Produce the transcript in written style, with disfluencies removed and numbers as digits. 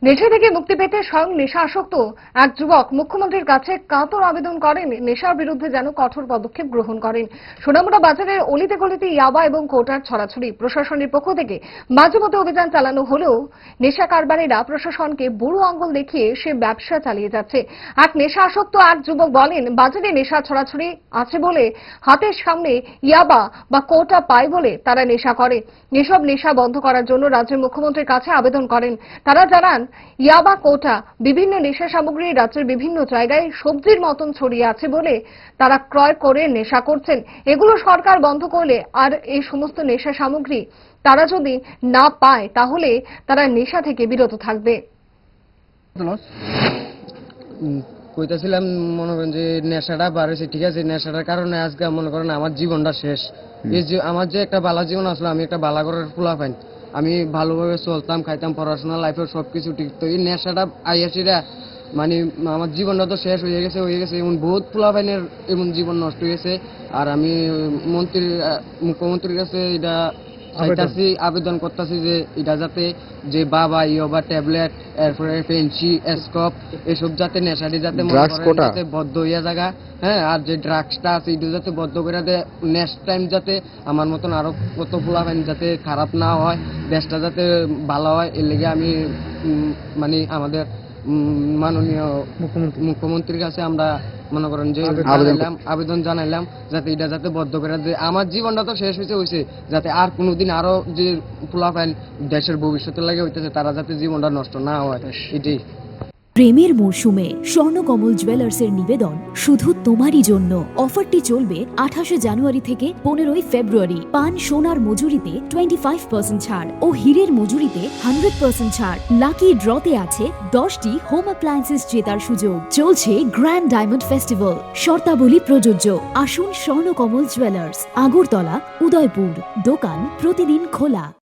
নেশা থেকে মুক্তি পেতে স্বয়ং নেশা আসক্ত এক যুবক মুখ্যমন্ত্রীর কাছে কাতর আবেদন করেন নেশার বিরুদ্ধে যেন কঠোর পদক্ষেপ গ্রহণ করেন। সোনামুড়া বাজারের অলিতে গলিতে ইয়াবা এবং কোটার ছড়াছড়ি। প্রশাসনের পক্ষ থেকে মাঝে মধ্যে অভিযান চালানো হলেও নেশা কারবারিরা প্রশাসনকে বুড়ো আঙ্গুল দেখিয়ে সে ব্যবসা চালিয়ে যাচ্ছে। এক নেশা আসক্ত এক যুবক বলেন, বাজারে নেশা ছড়াছড়ি আছে বলে হাতের সামনে ইয়াবা বা কোটা পায় বলে তারা নেশা করে। এসব নেশা বন্ধ করার জন্য রাজ্যের মুখ্যমন্ত্রীর কাছে আবেদন করেন। তারা জানান, ইয়াবা কোটা বিভিন্ন নেশা সামগ্রী রাজ্যের বিভিন্ন জায়গায় সবজির মতন ছড়িয়ে আছে বলে তারা ক্রয় করে নেশা করছেন। এগুলো সরকার বন্ধ করলে আর এই সমস্ত নেশা সামগ্রী তারা যদি না পায় তাহলে তারা নেশা থেকে বিরত থাকবে। কইতাছিলাম মনে করেন যে নেশাটা বাড়ছে, ঠিক আছে, নেশাটার কারণে আজকে মনে করেন আমার জীবনটা শেষ। এই যে আমার যে একটা বালা জীবন আসলো, আমি একটা বালা ঘরের পোলা পাইন, আমি ভালোভাবে চলতাম, খাইতাম, পড়াশোনা লাইফে সবকিছু ঠিক। তো এই নেশাটা আইয়াছিরা মানে আমার জীবনটা তো শেষ হয়ে গেছে এমন বহুত পোলা পাইনের এমন জীবন নষ্ট হয়ে গেছে। আর আমি মুখ্যমন্ত্রীর কাছে এটা চাইতাছি, আবেদন করতেছি যে এটা যাতে যে বাবা ইয়োবা ট্যাবলেট, এরপরে পেন্সি, স্কপ, এসব যাতে নেশাটি যাতে যাতে বদ্ধ হইয়া জায়গা, হ্যাঁ, আর যে ড্রাগসটা আছে এটা যাতে বদ্ধ করে দেয়। নেক্সট টাইম যাতে আমার মতন আরো কত পোলাপাইন যাতে খারাপ না হয়, দেশটা যাতে ভালো হয়, এর লেগে আমি মানে আমাদের মাননীয় মুখ্যমন্ত্রীর কাছে আমরা মনে করেন যে আবেদন জানাইলাম যাতে এটা যাতে বদ্ধ করে দেয়। আমার জীবনটা তো শেষ হয়েছে, যাতে আর কোনোদিন আরো যে পোলাপাইন দেশের ভবিষ্যতের লাগে হইতেছে তারা যাতে জীবনটা নষ্ট না হয়, এটাই। প্রেমের মরশুমে স্বর্ণকমল জুয়েলার্সের নিবেদন শুধু তোমারই জন্য। অফারটি চলবে 28 জানুয়ারি থেকে 15 ফেব্রুয়ারি। পান সোনার মজুরিতে 25% ছাড় ও হীরের মজুরিতে 100% ছাড়। লাকি ড্রতে আছে 10টি হোম অ্যাপ্লায়েন্সেস জেতার সুযোগ। চলছে গ্র্যান্ড ডায়মন্ড ফেস্টিভ্যাল। শর্তাবলী প্রযোজ্য। আসুন স্বর্ণকমল জুয়েলার্স, আগরতলা, উদয়পুর। দোকান প্রতিদিন খোলা।